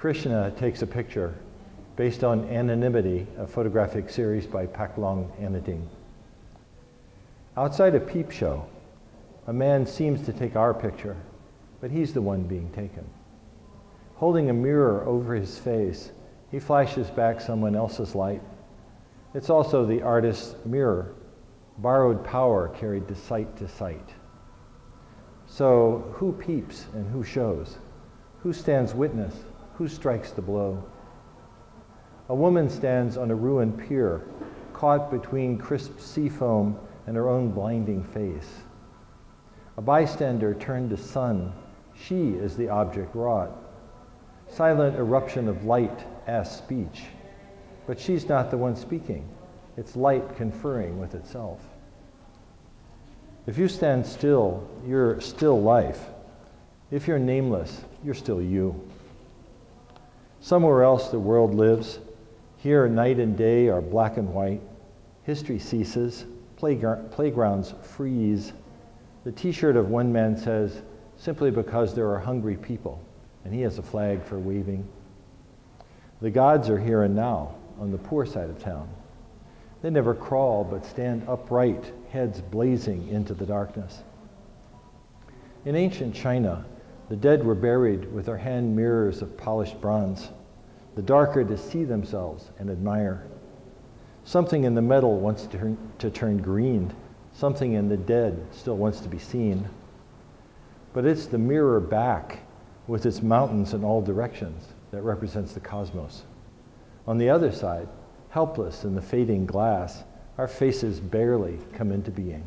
Krishna takes a picture based on Anonymity, a photographic series by Paklong Anading. Outside a peep show, a man seems to take our picture, but he's the one being taken. Holding a mirror over his face, he flashes back someone else's light. It's also the artist's mirror, borrowed power carried to sight to sight. So who peeps and who shows? Who stands witness? Who strikes the blow? A woman stands on a ruined pier, caught between crisp sea foam and her own blinding face. A bystander turned to sun. She is the object wrought. Silent eruption of light asks speech. But she's not the one speaking. It's light conferring with itself. If you stand still, you're still life. If you're nameless, you're still you. Somewhere else the world lives. Here night and day are black and white. History ceases. Playgrounds freeze. The t-shirt of one man says, simply because there are hungry people, and he has a flag for waving. The gods are here and now, on the poor side of town. They never crawl, but stand upright, heads blazing into the darkness. In ancient China, the dead were buried with their hand mirrors of polished bronze, the darker to see themselves and admire. Something in the metal wants to turn green. Something in the dead still wants to be seen. But it's the mirror back, with its mountains in all directions, that represents the cosmos. On the other side, helpless in the fading glass, our faces barely come into being.